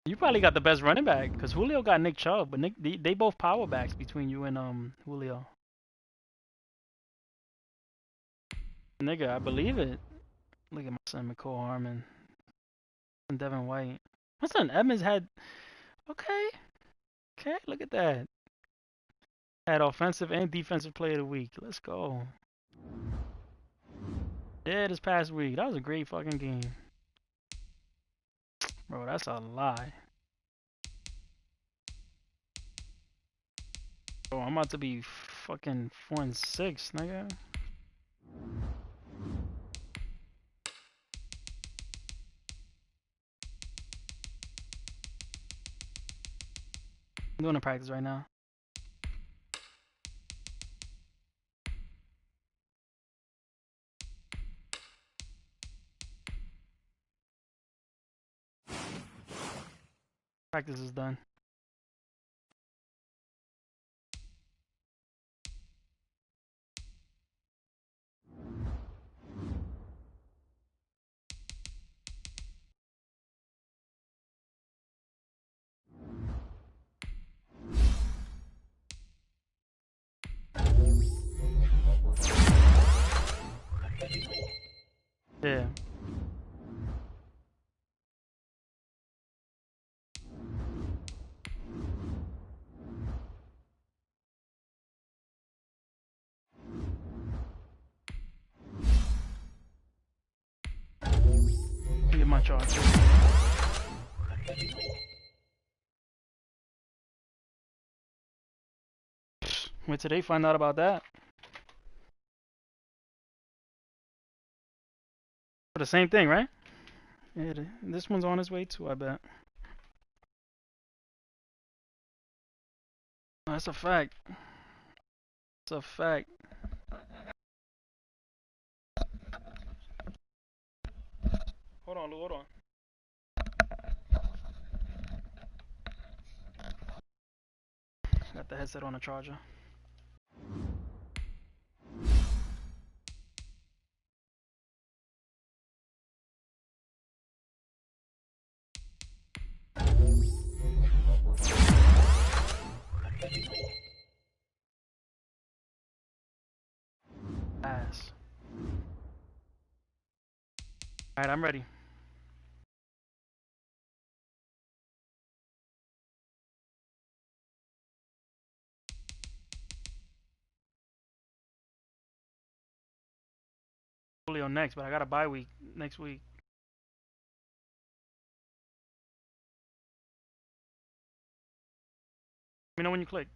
You probably got the best running back because Julio got Nick Chubb, but they both power backs between you and Julio. Nigga, I believe it. Look at my son McCole Harmon and Devin White. My son Evans had okay, okay. Look at that. Had offensive and defensive player of the week. Let's go. Yeah, this past week that was a great fucking game, bro. That's a lie. Bro, I'm about to be fucking 4-6, nigga. I'm doing a practice right now. Practice is done. Yeah. Get my charger. Wait till they find out about that. For the same thing, right? Yeah, this one's on its way too, I bet. That's a fact. That's a fact. Hold on, Lou, hold on. Got the headset on the charger. Ass. Alright, I'm ready. Julio next, but I got a bye week next week. Let me know when you click.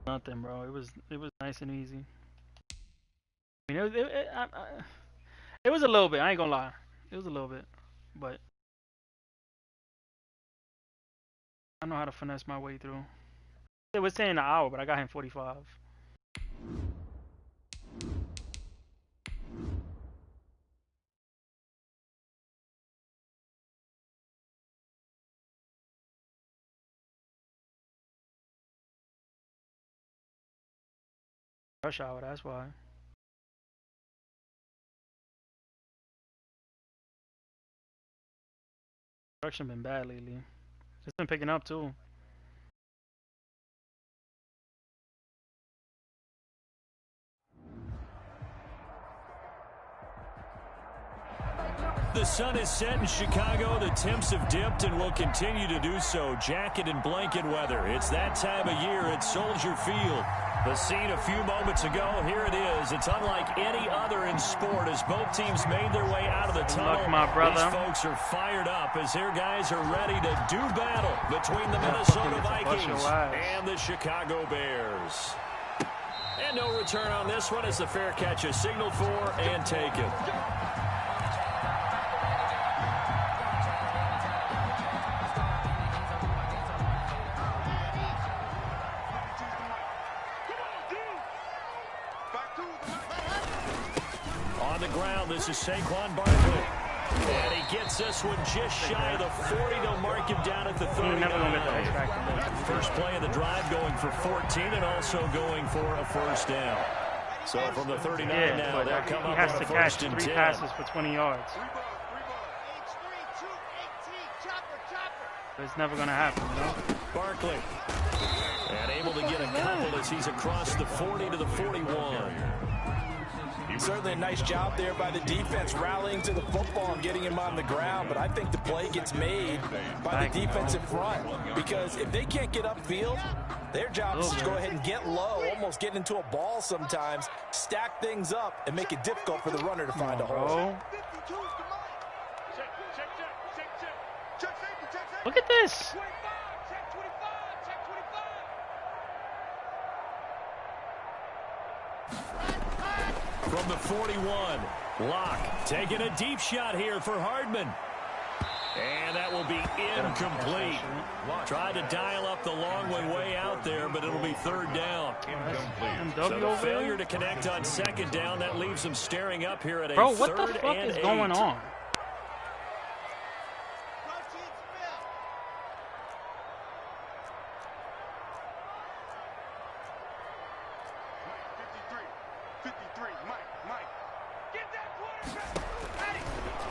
Nothing, bro. It was nice and easy. I mean, it was a little bit. I ain't gonna lie. It was a little bit, but I know how to finesse my way through. It was saying an hour, but I got him 45. Rush hour, that's why. Production been bad lately. It's been picking up too. The sun is set in Chicago. The temps have dipped and will continue to do so. Jacket and blanket weather. It's that time of year at Soldier Field. The scene a few moments ago, here it is. It's unlike any other in sport as both teams made their way out of the tunnel. Luck, my brother. These folks are fired up as their guys are ready to do battle between the Minnesota Vikings and the Chicago Bears. And no return on this one as the fair catch is signaled for and taken. On the ground, this is Saquon Barkley. And he gets this one just shy of the 40. They'll mark him down at the 39. Never gonna get the X factor. First play of the drive going for 14 and also going for a first down. So from the 39 now, they'll come up on a first and 10. He has to catch 3 passes for 20 yards. But it's never going to happen, you know? Barkley. And able to get a couple as he's across the 40 to the 41. Certainly a nice job there by the defense rallying to the football and getting him on the ground, but I think the play gets made by the defensive front because if they can't get upfield, their job is to go ahead and get low, almost get into a ball sometimes, stack things up, and make it difficult for the runner to find a hole. Look at this. From the 41, Locke taking a deep shot here for Hardman. And that will be incomplete. Tried to dial up the long one way out there, but it'll be third down. So the failure to connect on second down, that leaves them staring up here at a Bro, third and 8. what the fuck is going on?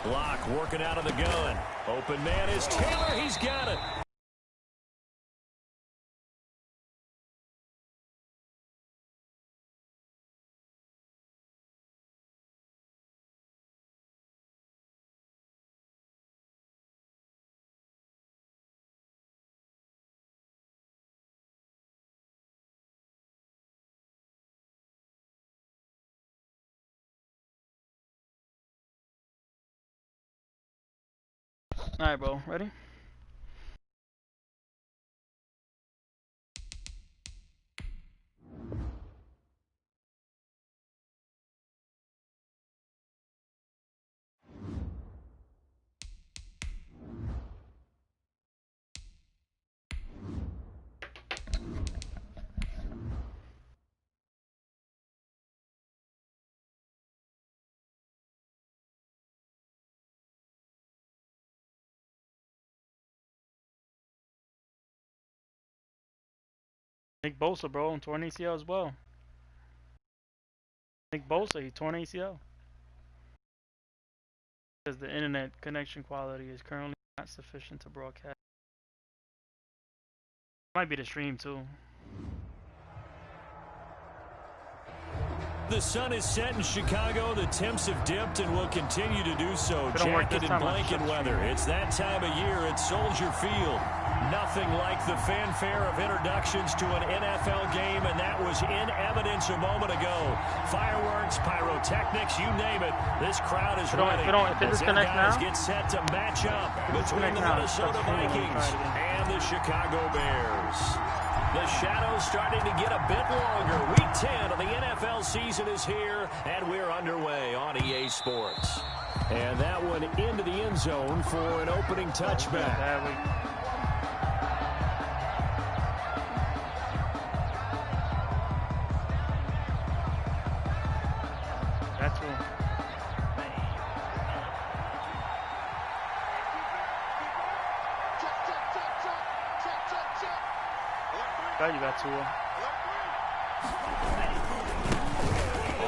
Locke working out of the gun. Open man is Taylor. He's got it. All right, bro. Ready? Nick Bosa, bro, and torn ACL as well. Nick Bosa, he torn ACL. Because the internet connection quality is currently not sufficient to broadcast. Might be the stream too. The sun is set in Chicago. The temps have dipped and will continue to do so. Jacket and blanket weather. It's that time of year at Soldier Field. Nothing like the fanfare of introductions to an NFL game, and that was in evidence a moment ago. Fireworks, pyrotechnics, you name it. This crowd is ready. If it disconnects now, get set to match up between the Minnesota Vikings and the Chicago Bears. The shadow's starting to get a bit longer. Week 10 of the NFL season is here, and we're underway on EA Sports. And that one into the end zone for an opening touchback. That's all. You got Tua.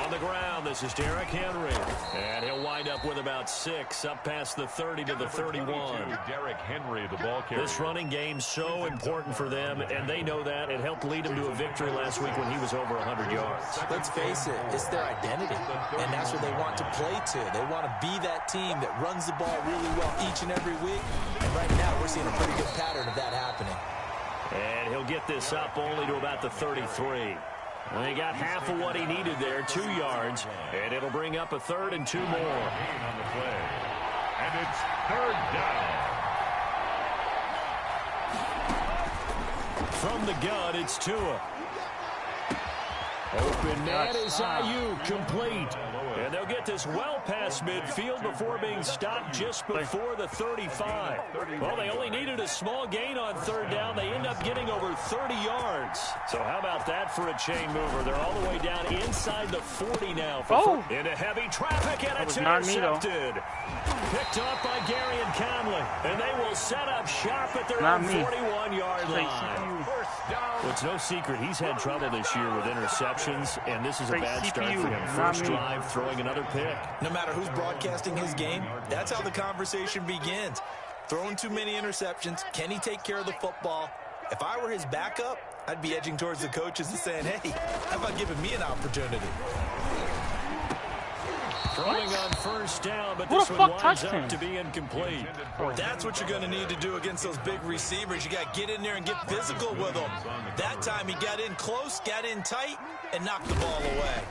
On the ground, this is Derrick Henry. And he'll wind up with about 6 up past the 30 to the 31. Derrick Henry, the ball carrier. This running game's so important for them, and they know that. It helped lead them to a victory last week when he was over 100 yards. Let's face it, it's their identity, and that's what they want to play to. They want to be that team that runs the ball really well each and every week, and right now we're seeing a pretty good pattern of that happening. And he'll get this up only to about the 33. Well, he got half of what he needed there, 2 yards, and it'll bring up a 3rd and 2 more. On the play. And it's 3rd down. From the gun, it's Tua. Open man is Ayuk, complete. And they'll get this well past midfield before being stopped just before the 35. Well, they only needed a small gain on third down. They end up getting over 30 yards. So how about that for a chain mover? They're all the way down inside the 40 now. Into heavy traffic, and it's intercepted. Picked off by Gary and Conley. And they will set up shop at their own 41-yard line. Well, it's no secret he's had trouble this year with interceptions, and this is a bad start for him. First drive, throwing another pick. No matter who's broadcasting his game, that's how the conversation begins. Throwing too many interceptions. Can he take care of the football? If I were his backup, I'd be edging towards the coaches and saying, hey, how about giving me an opportunity? Throwing on first down, but this one winds up to be incomplete. That's what you're going to need to do against those big receivers. You got to get in there and get physical with them. That time he got in close, got in tight, and knocked the ball away.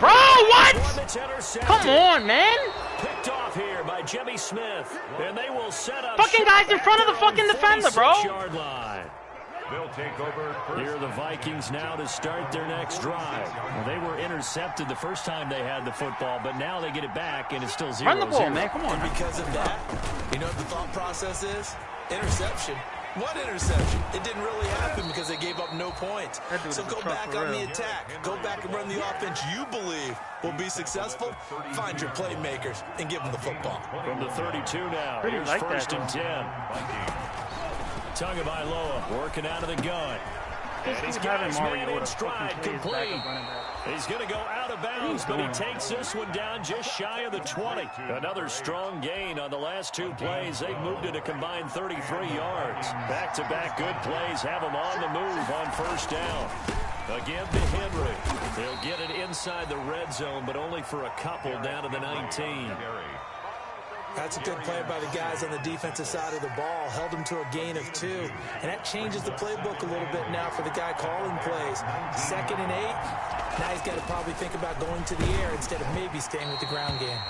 Bro, what? Come on, man. Picked off here by Jimmy Smith, and they will set up fucking guys in front of the fucking defender, bro. They'll take over. Here are the Vikings now to start their next drive. Well, they were intercepted the first time they had the football, but now they get it back, and it's still 0-0. Run the ball, man. Come on. And because of that, you know what the thought process is? Interception. What interception? It didn't really happen because they gave up no points. So go back on the attack. Go back and run the offense you believe will be successful. Find your playmakers and give them the football. From the 32 now, here's first and 10. Tagovailoa working out of the gun. And he's got his man in stride, complete. He's going to go out of bounds, but he takes this one down just shy of the 20. Another strong gain on the last two plays. They've moved it a combined 33 yards. Back-to-back good plays have them on the move on first down. Again to Henry. They'll get it inside the red zone, but only for a couple down to the 19. That's a good play by the guys on the defensive side of the ball. Held him to a gain of 2. And that changes the playbook a little bit now for the guy calling plays. 2nd and 8. Now he's got to probably think about going to the air instead of maybe staying with the ground game.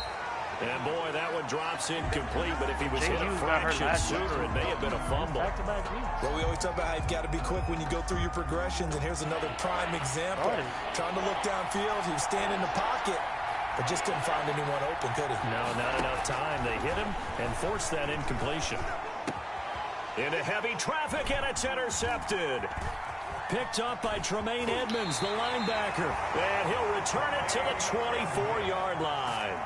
And boy, that one drops incomplete, but if he was hit a fraction sooner, it may have been a fumble. Well, we always talk about how you've got to be quick when you go through your progressions, and here's another prime example. Trying to look downfield, he was standing in the pocket, but just couldn't find anyone open, could he? No, not enough time. They hit him and forced that incompletion. Into heavy traffic, and it's intercepted. Picked up by Tremaine Edmonds, the linebacker. And he'll return it to the 24-yard line.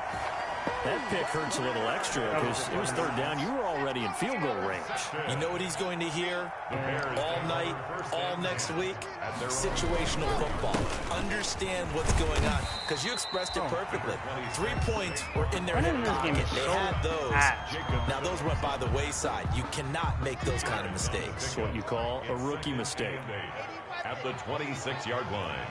That pick hurts a little extra because it was third down. You were already in field goal range. You know what he's going to hear all night, all next week? Situational football. Understand what's going on because you expressed it perfectly. 3 points were in their hip pocket. They had those. Now, those went by the wayside. You cannot make those kind of mistakes. That's what you call a rookie mistake. At the 26-yard line.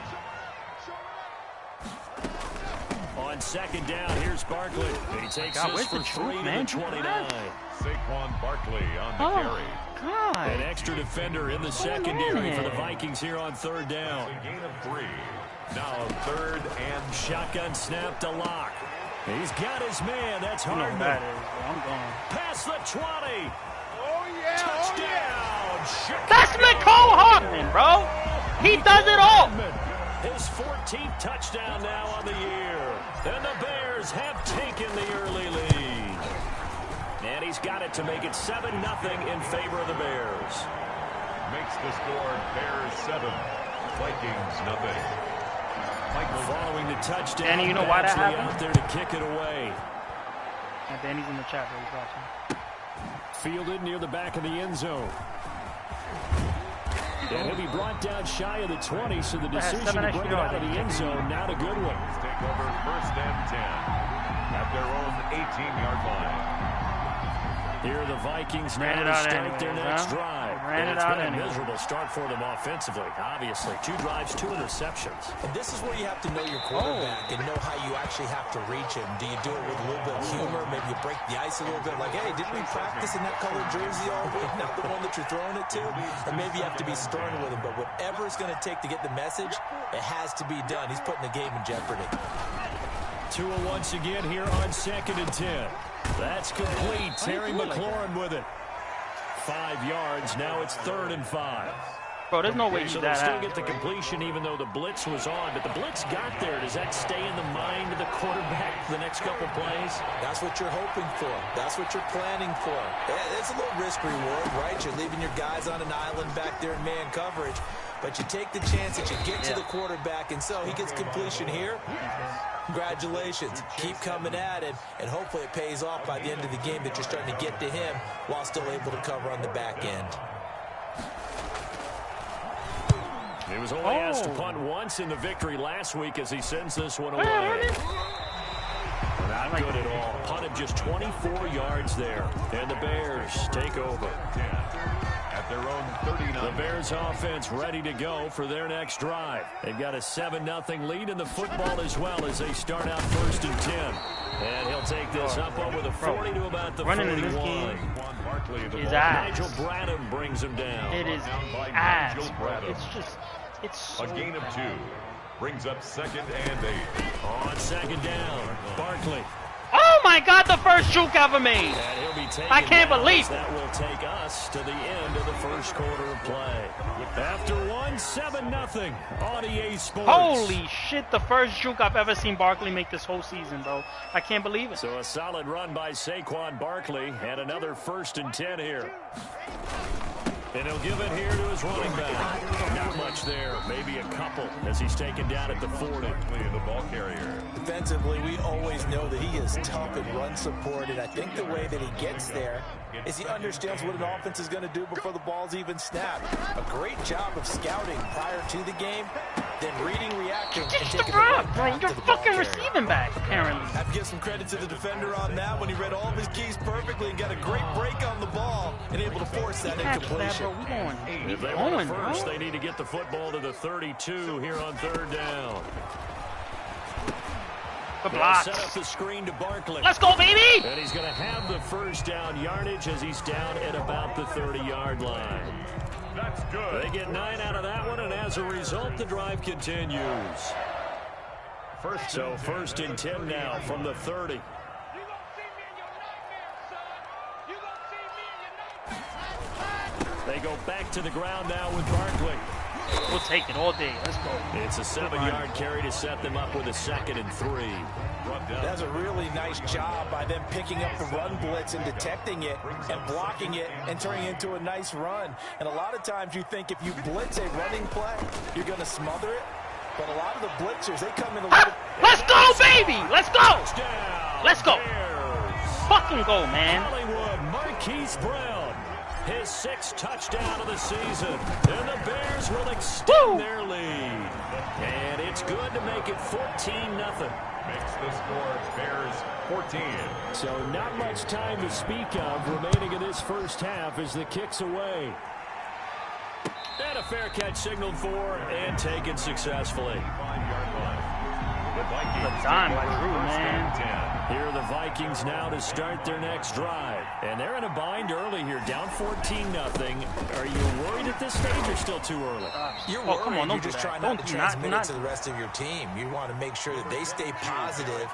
On second down, here's Barkley. He takes this for 3 to the 29. Saquon Barkley on the carry. An extra defender in the secondary for the Vikings here on third down. A gain of 3. Now 3rd and shotgun snap to Lock. He's got his man. That's Hardman. I'm going. Past the 20. Oh, yeah. Touchdown. That's Mecole Hardman, bro. He does it all. His 14th touchdown now on the year. And the Bears have taken the early lead. And he's got it to make it 7-0 in favor of the Bears. Makes the score Bears 7, Vikings 0. Following the touchdown, Danny, you know why that happened? out there to kick it away. Danny's in the chat, bro. He's watching. Fielded near the back of the end zone. And he'll be brought down shy of the 20, so the decision to bring it out of the end zone, not a good one. Take over 1st and 10 at their own 18-yard line. Here are the Vikings now to start their next drive. It's been a miserable start for them offensively, obviously. 2 drives, 2 interceptions. And this is where you have to know your quarterback and know how you actually have to reach him. Do you do it with a little bit of humor? Maybe you break the ice a little bit like, hey, didn't we practice in that colored jersey all week? Not the one that you're throwing it to? Or maybe you have to be stern with him. But whatever it's going to take to get the message, it has to be done. He's putting the game in jeopardy. Tua once again here on 2nd and 10. That's complete. Terry McLaurin with it. 5 yards. Now it's 3rd and 5. Bro, there's no way So he's they that still ass, get the bro. completion even though the blitz was on. But the blitz got there. Does that stay in the mind of the quarterback the next couple plays? That's what you're hoping for. That's what you're planning for. It's a little risk reward, right? You're leaving your guys on an island back there in man coverage. But you take the chance that you get to the quarterback, and so he gets completion here. Congratulations. Keep coming at it, and hopefully it pays off by the end of the game that you're starting to get to him while still able to cover on the back end. He was only asked to punt once in the victory last week as he sends this one away. Not good at all. Punted just 24 yards there. And the Bears take over. At their own 39. The Bears offense ready to go for their next drive. They've got a 7-0 lead in the football as well as they start out 1st and 10. And he'll take this up over the 40 to about the 41. Running in this game is ass. Nigel Bradham brings him down. It is ass, bro. It's just, it's so A gain of 2 brings up 2nd and 8. On 2nd down, Barkley. Oh my God, the first juke ever made. And he'll be taken I can't down believe as that will take us to the end of the first quarter of play. After 7-0 on EA Sports. Holy shit, the first juke I've ever seen Barkley make this whole season, bro. I can't believe it. So a solid run by Saquon Barkley and another 1st and 10 here. And he'll give it here to his running back. Not much there, maybe a couple as he's taken down at the 40. The ball carrier. Defensively, we always know that he is tough and run support, and I think the way that he gets there is he understands what an offense is going to do before the ball's even snapped. A great job of scouting prior to the game, then reading, reacting, and Just taking the the rock, ball bro. back You're to the ball fucking carrier. receiving back, apparently. I have to give some credit to the defender on that when he read all of his keys perfectly and got a great break on the ball and able to force that Catch that, incompletion. bro. We going. If they want it first, they need to get the football to the 32 here on 3rd down. The They'll blocks. set up the screen to Barkley. Let's go, baby. And he's going to have the 1st down yardage as he's down at about the 30-yard line. That's good. They get 9 out of that one, and as a result, the drive continues. So 1st and 10 now from the 30. They go back to the ground now with Barkley. We'll take it all day. Let's go. It's a 7-yard carry to set them up with a 2nd and 3. That's a really nice job by them picking up the run blitz and detecting it and blocking it and turning it into a nice run. And a lot of times you think if you blitz a running play, you're going to smother it. But a lot of the blitzers, they come in a little... Let's go, baby. Let's go. Touchdown, Let's go. Bears. Fucking go, man. Hollywood, Marquise Brown. His 6th touchdown of the season. And the Bears will extend their lead. And it's good to make it 14-0. Makes the score Bears 14. So not much time to speak of remaining in this first half as the kick's away. And a fair catch signaled for and taken successfully. 5-yard line. The Vikings The dime by Drew, man. 10. Here are the Vikings now to start their next drive. And they're in a bind early here, down 14-0. Are you worried at this stage or still too early? You're Oh, worried. come on, don't You're do just that. trying not to Do not- transmit do it not- to the rest of your team. You want to make sure that they stay positive,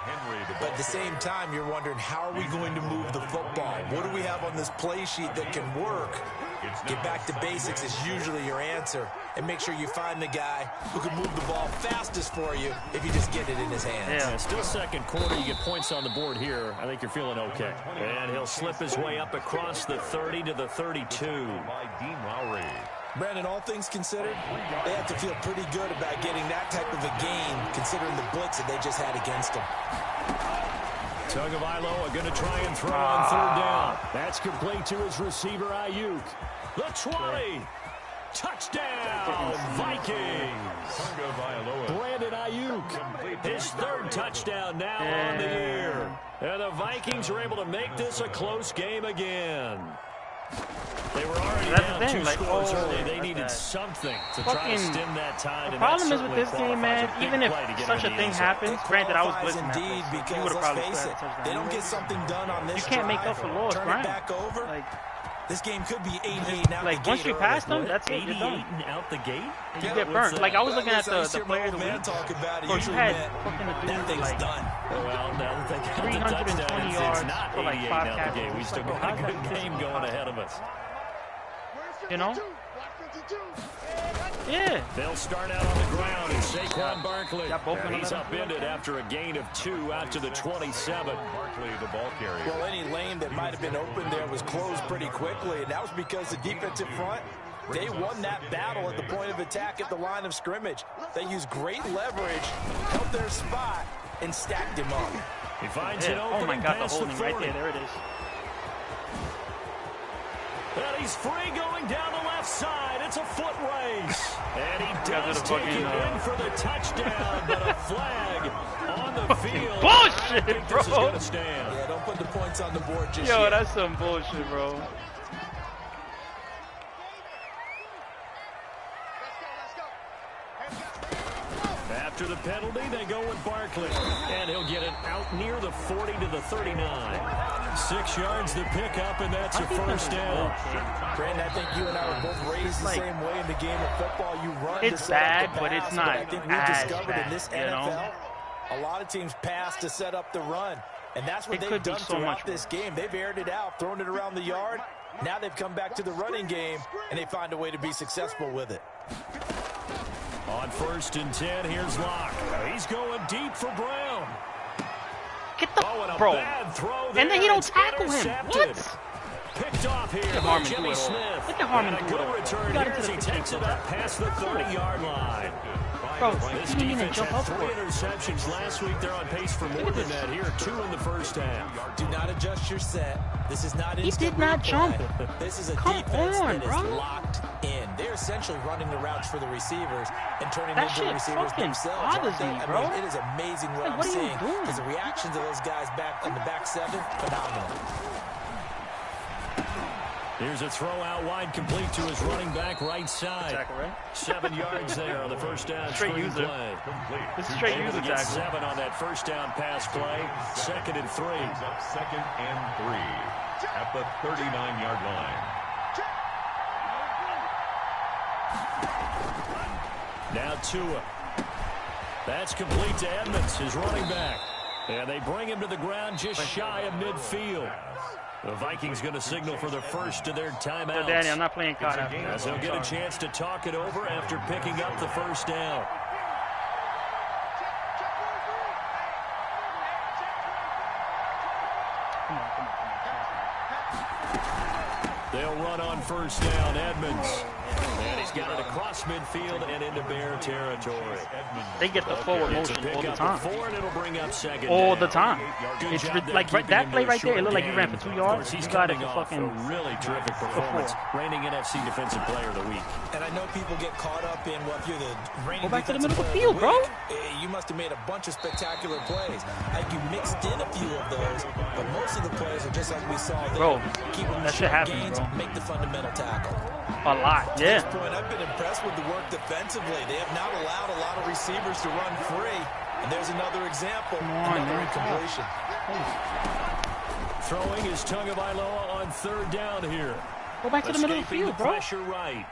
but at the same time, you're wondering, how are we going to move the football? What do we have on this play sheet that can work? Get back to basics is usually your answer, and make sure you find the guy who can move the ball fastest for you if you just get it in his hands. Yeah, still 2nd quarter. You get points on the board here. I think you're feeling okay. And he'll slip his way up across the 30 to the 32. By Dean Lowry. Brandon, all things considered, they have to feel pretty good about getting that type of a gain, considering the blitz that they just had against them. Tagovailoa going to try and throw on 3rd down. That's complete to his receiver, Ayuk. The 20. Touchdown, Vikings. Brandon Ayuk, his 3rd touchdown now on the year. And the Vikings are able to make this a close game again. They were already That's the down thing, 2 like, scores oh, early. They that's needed that. something to try to Fucking- stem that tide. The and that problem is with certainly this game, qualifies man, a big even if play to get such a into the thing end zone. happens, It granted, I was qualifies blitzing that indeed place. because You would have let's probably face scored it, a touchdown. they don't get something done on this You can't make drive, up for lost turn ground. it back over. Like, This game could be 88 out like the once gate you pass early. them, that's it. You're 88 done. and out the gate? You Yeah, get what's burnt. that? Like I was looking at Well, the your player of the man week. talk about it. Bro, you Usually, had man, fucking the that dude with thing's like done. Well, now that they got the 320 touchdown, it's yards not for, like, 88 5 out the gate. We catches. still Like, got a how's good that game pissing going off? ahead of us. You know? Yeah. They'll start out on the ground, and Saquon Barkley. And he's upended after a gain of 2 out to the 27. Barkley, the ball carrier. Well, any lane that might have been open there was closed pretty quickly, and that was because the defensive front, they won that battle at the point of attack at the line of scrimmage. They used great leverage, held their spot, and stacked him up. He finds it open. Oh my God, the past holding right there. There it is. And he's free going down the left side. It's a foot race. And he does take it in for the touchdown, but a flag on the field. Bullshit, I think bro. this is going to stand. Yeah, don't put the points on the board just Yo, yet. that's some bullshit, bro. After the penalty, they go with Barkley. And he'll get it out near the 40 to the 39. 6 yards to pick up, and that's a first down. Brandon, I think you and I were both raised the same way in the game of football. You run It's to set bad, up the but it's pass, not I think we as discovered bad, in this you NFL, know? a lot of teams pass to set up the run. And that's what It they've could be done so throughout much this game. They've aired it out, thrown it around the yard. Now they've come back to the running game, and they find a way to be successful with it. On 1st and 10, here's Locke. He's going deep for Brown. Get the Oh, and a bro. bad throw there. And then he don't It's tackle him. intercepted. What? Picked off here Look at by Harmon Jimmy do it all. Smith. Look at Harmon And a do it good all. return He got here it to as the he 50 takes it sometimes. up past the 30-yard line. Bro, This he didn't even defense jump had up 3 for it. interceptions last week. They're on pace for more than that here. 2 in the first half. Do not adjust your set. This is not He instant did not replay. jump. This is a Come defense on, that is bro. locked in. They're essentially running the routes for the receivers and turning That into the shit receivers fucking themselves. bothers aren't they? me, I bro. mean, it is amazing what Like, I'm what are you seeing. doing? Because the reactions of those guys back in the back 7, phenomenal. Here's a throw out wide, complete to his running back right side. Tackle, right? 7 yards there on the first down Straight screen user. play. This is straight Able user to get tackle. 7 on that first down pass play. 2nd and 3. Brings up 2nd and 3 at the 39-yard line. Now Tua. That's complete to Edmonds, his running back. And they bring him to the ground just shy of midfield. The Vikings going to signal for the first of their timeouts. So, Danny, I'm not playing caught after As they'll get a chance to talk it over after picking up the first down. They'll run on first down, Edmonds. And he's got it across midfield and into Bear territory. They get the forward It's a motion all pick the up of time. 4, and it'll bring up 2nd All down. the time. Good It's job there like keeping that him play to a right there. It short looked like he ran gain. for 2 Of yards. course, he's You got it coming for off a fucking really terrific performance, reigning NFC Defensive Player of the Week. And I know people get caught up in, well, if you're the reigning Go back to the defensive middle of the player field, bro. week, you must have made a bunch of spectacular plays. Like you mixed in a few of those, but most of the plays are just like we saw there. Bro, keep them that shit short happens, gains, bro. make the fundamental tackle. A lot, At yeah. this point, I've been impressed with the work defensively. They have not allowed a lot of receivers to run free. And there's another example, on, another man. incompletion. Throwing is Tagovailoa on 3rd down here. Go back to the middle of the Escaping field, the bro. pressure right.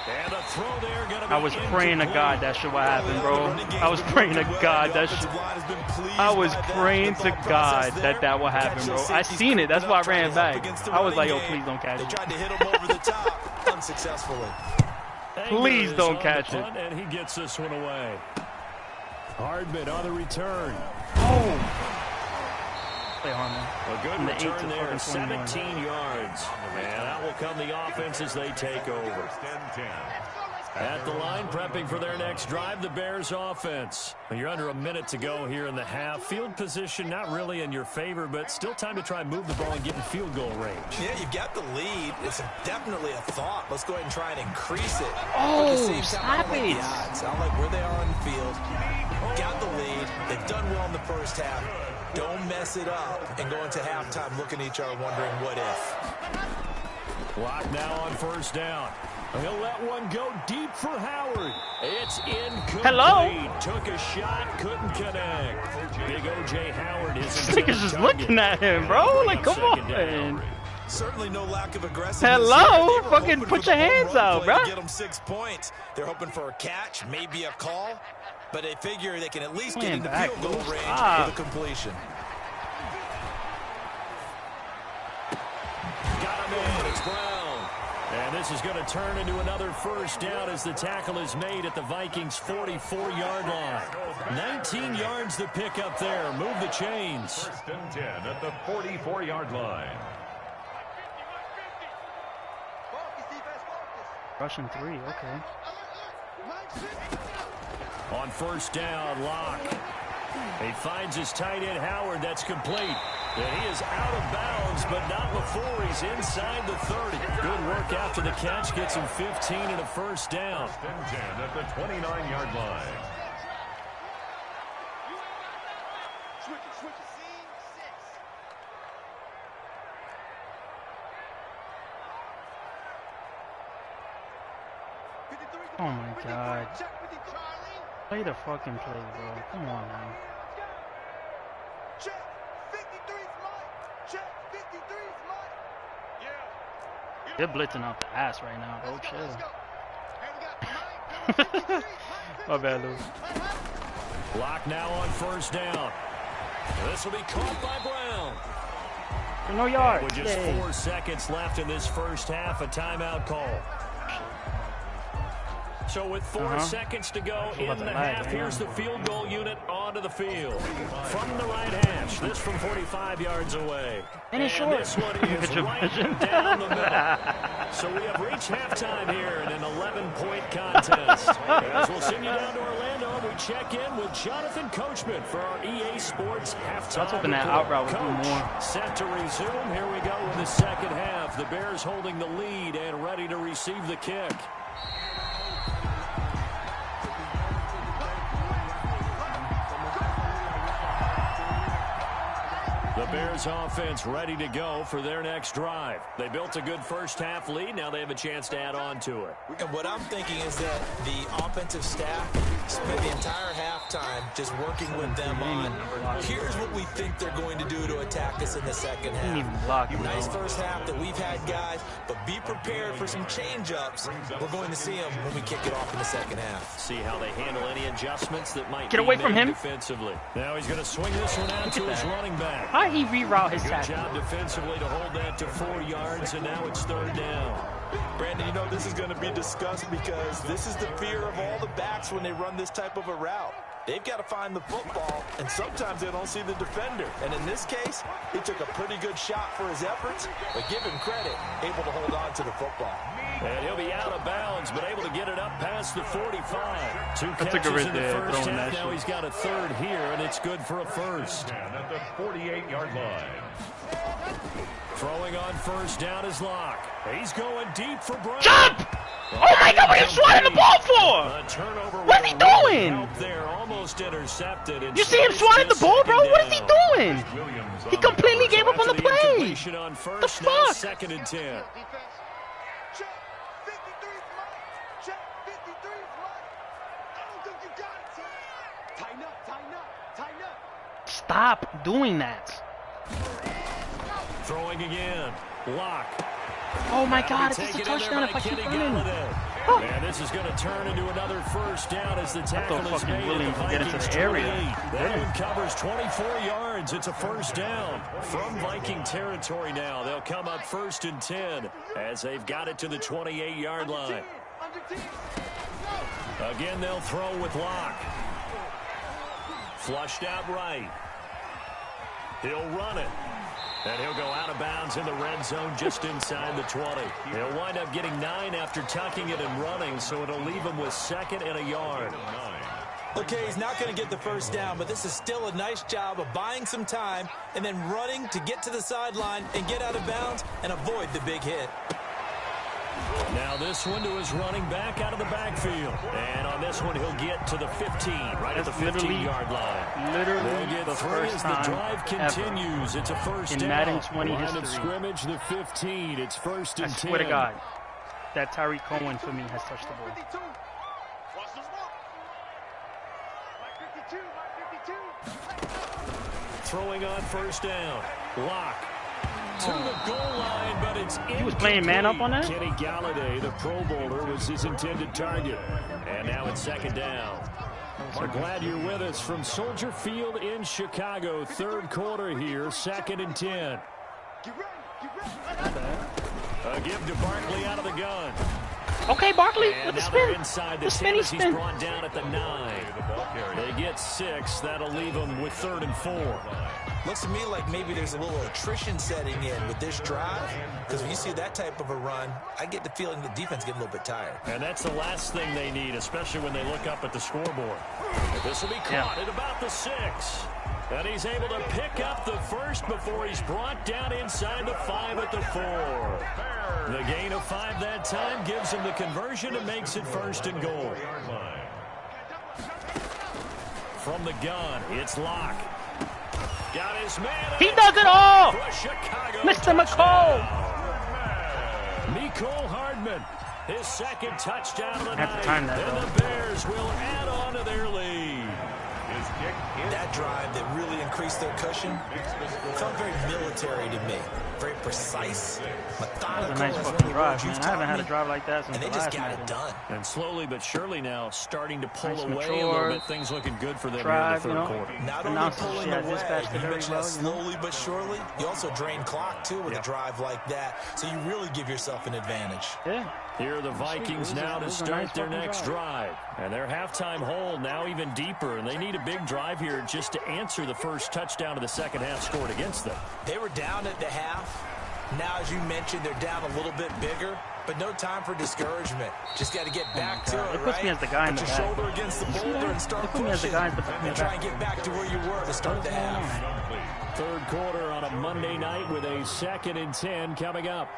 And a throw there going to be I was praying to God that shit would happen, bro. I was praying to God that shit. I was praying to God that that would happen, bro. I seen it. That's why I ran back. I was like, yo, please don't catch They it. tried to hit him over the top unsuccessfully. Please Anger don't is on catch the it. punt, and he gets this one away. Hardman on the return. Oh. Play Harmon. A good From the 8 to return there, fucking 21. 17 yards. And that will come the offense as they take over. 1st and 10. At the line, prepping for their next drive, the Bears offense. You're under a minute to go here in the half. Field position not really in your favor, but still time to try and move the ball and get in field goal range. Yeah, you've got the lead. It's definitely a thought. Let's go ahead and try and increase it. Oh, But at the same time, I stop don't like it. the odds. I don't like where they are on the field. Got the lead. They've done well in the first half. Don't mess it up and go into halftime looking at each other wondering what if. Clock now on 1st down. He'll let one go deep for Howard. It's incomplete. Hello? Took a shot, couldn't connect. Big O.J. Howard is This nigga's just looking at him, bro. Like, come on. Certainly no lack of aggressiveness. Hello? Here. They were Fucking hoping put for your the home hands run out, play bro. to get them 6 points. They're hoping for a catch, maybe a call, but they figure they can at least get Playing into back, field goal dude. range Stop. with a completion. Got him in. It's Brown. And this is going to turn into another first down as the tackle is made at the Vikings' 44-yard line. 19 yards to pick up there. Move the chains. First and 10 at the 44-yard line. Russian 3, okay. On first down, Locke. He finds his tight end, Howard. That's complete. And he is out of bounds, but not before he's inside the 30. Good work after the catch. Gets him 15 and a first down. First and 10 at the 29-yard line. Oh my God. Play the fucking play, bro. Come on, man. They're blitzing out the ass right now, bro. Chill. My bad, Lou. Lock now on first down. This will be caught by Brown. No yards. With just 4 seconds left in this first half, a timeout call. So with 4 seconds to go in the half, here's the field goal unit onto the field. From the right hash, this from 45 yards away. And this one is right down the middle. So we have reached halftime here in an 11-point contest. As we'll send you down to Orlando, we check in with Jonathan Coachman for our EA Sports halftime. I was hoping that out route would do more. Set to resume. Here we go in the second half. The Bears holding the lead and ready to receive the kick. The Bears offense ready to go for their next drive. They built a good first half lead. Now they have a chance to add on to it. And what I'm thinking is that the offensive staff spent the entire halftime just working with them on, here's what we think they're going to do to attack us in the second half. Nice first half that we've had, guys, but be prepared for some change-ups. We're going to see them when we kick it off in the second half. See how they handle any adjustments that might get away from him defensively. Now he's going to swing this one out to his running back. How he reroute his tackle? Good job defensively to hold that to 4 yards, and now it's third down. Brandon, you know this is going to be discussed because this is the fear of all the backs when they run this type of a route. They've got to find the football, and sometimes they don't see the defender. And in this case, he took a pretty good shot for his efforts, but give him credit, able to hold on to the football. And he'll be out of bounds, but able to get it up past the 45. 2 That's catches in the first half. Now he's got a third here, and it's good for a first. At the 48-yard line. Throwing on first down is Locke. He's going deep for Brown. Jump! Oh my God, what are you swatting the ball for? A turnover. What is he doing? There, almost intercepted. You see him swatting the ball, bro? What is he doing? He completely gave up on the play. On first, the fuck? Second and 10. Stop doing that. Throwing again. Lock. Oh my God, it's just a touchdown if I keep running. Oh. And this is going to turn into another first down as the tackle is made. Williams will get into the area. That one covers 24 yards. It's a first down from Viking territory now. They'll come up first and 10 as they've got it to the 28-yard line. Again, they'll throw with Locke. Flushed out right. He'll run it. And he'll go out of bounds in the red zone just inside the 20. He'll wind up getting 9 after tucking it and running, so it'll leave him with second and a yard. Okay, he's not going to get the first down, but this is still a nice job of buying some time and then running to get to the sideline and get out of bounds and avoid the big hit. Now this one to his running back out of the backfield. And on this one, he'll get to the 15, right at the 15-yard line. Literally the first time the drive continues. Ever it's a first in down. Madden 20 Line history. of scrimmage, the 15. It's first and 10. I swear to God, that Tyreek Cohen for me has touched the ball. Throwing on first down. Lock. To the goal line, but it's incomplete. He was playing man up on that? Kenny Galladay, the Pro Bowler, was his intended target. And now it's second down. We're glad you're with us from Soldier Field in Chicago. Third quarter here, second and 10. A give to Barkley out of the gun. Okay, Barkley And with the now they're spin. inside the The 10 spinny as he's spin. brought down at the 9. They get 6. That'll leave them with 3rd and 4. Looks to me like maybe there's a little attrition setting in with this drive, because when you see that type of a run, I get the feeling the defense getting a little bit tired. And that's the last thing they need, especially when they look up at the scoreboard. This will be caught at about the 6. And he's able to pick up the first before he's brought down inside the 5 at the 4. The gain of 5 that time gives him the conversion and makes it 1st and goal. From the gun, it's Locke. Got his man. He does it all! Mr. McCall! Mecole Hardman, his 2nd touchdown of the Have to night. time that, And though. the Bears will add on to their lead. That drive that really increased their cushion felt very military to me. Very precise, methodical. That was a nice as one fucking of the drive, words man. you've I haven't taught had a me. drive like that since And they the just last got Madden. it done. And slowly but surely now starting to pull Nice away a mature little bit. Things looking good for them drive, here in the you 3rd know. quarter. Not only Announced pulling she had away, dispatched it you very mentioned well, that you know. slowly but surely. You also drain clock, too, with a drive like that. So you really give yourself an advantage. Yeah. Here are the Vikings now to start their next drive. And their halftime hole now even deeper. And they need a big drive here just to answer the first touchdown of the 2nd half scored against them. They were down at the half. Now, as you mentioned, they're down a little bit bigger, but no time for discouragement. Just got to get back to it, It puts right? me as the guy in Put the your back. shoulder against the You see boulder that? and start They put me as the pushing. guy, but And try and get back to where you were to start the half. 3rd quarter on a Monday night with a 2nd and 10 coming up.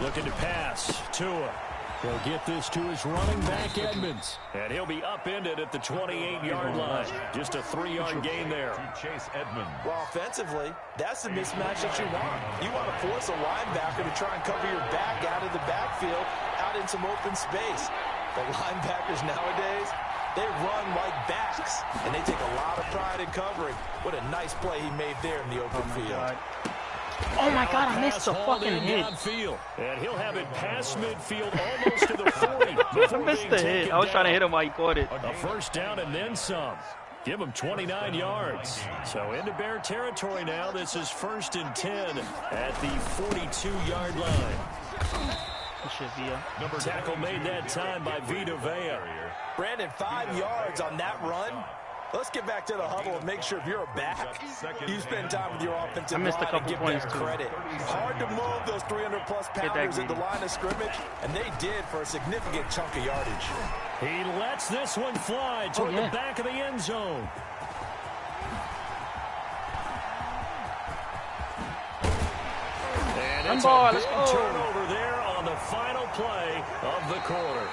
Looking to pass. Tua. He'll get this to his running back, Edmonds. And he'll be upended at the 28-yard line. Just a 3-yard gain there. Chase Edmonds. Well, offensively, that's the mismatch that you want. You want to force a linebacker to try and cover your back out of the backfield, out in some open space. The linebackers nowadays, they run like backs, and they take a lot of pride in covering. What a nice play he made there in the open field. God. Oh my God, I missed the fucking hit. Downfield. And he'll have it past midfield almost to the 40. I missed the hit. I was trying to hit him while he caught it. A 1st down and then some. Give him 29 yards. So into Bear territory now. This is 1st and 10 at the 42-yard line. Tackle made that time by Vita Vea. Brandon, 5 yards on that run. Let's get back to the huddle and make sure if you're a back, you spend time with your offensive line and give them credit. Hard to move those 300-plus pounders at the line of scrimmage, and they did for a significant chunk of yardage. He lets this one fly toward the back of the end zone. And it's a big turnover there on the final play of the quarter.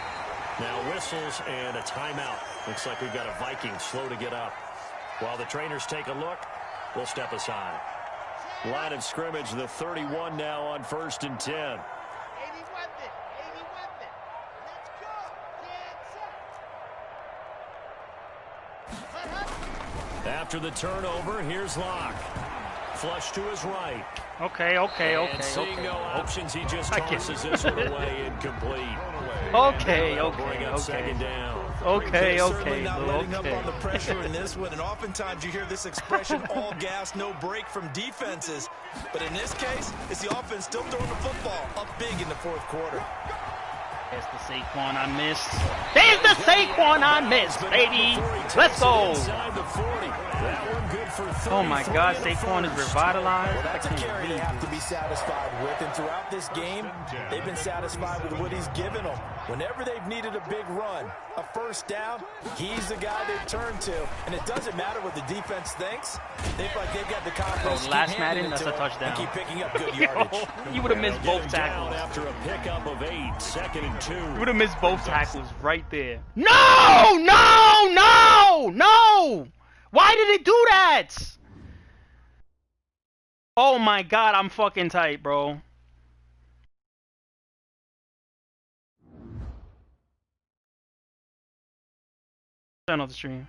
Now whistles and a timeout. Looks like we've got a Viking slow to get up. While the trainers take a look, we'll step aside. Line of scrimmage, the 31 now on 1st and 10. After the turnover, here's Locke. Flush to his right. Okay. Seeing no options, he just tosses this one away incomplete. Okay. Certainly not letting up on the pressure in this one, and oftentimes you hear this expression, all gas, no break from defenses. But in this case, it's the offense still throwing the football up big in the 4th quarter. There's the Saquon I missed. There's the Saquon I missed, baby. Let's go. Oh my God, Saquon is revitalized. Well, that's a carry they have to be satisfied with, and throughout this game, they've been satisfied with what he's given them. Whenever they've needed a big run, a 1st down, he's the guy they've turned to, and it doesn't matter what the defense thinks. They've got the confidence. Bro, last Madden, that's a touchdown. And keep picking up good yardage. You would have missed both tackles. After a pickup of 8, 2nd and 2. You would have missed both tackles right there. No! Why did it do that? Oh my God, I'm fucking tight, bro. Turn off the stream.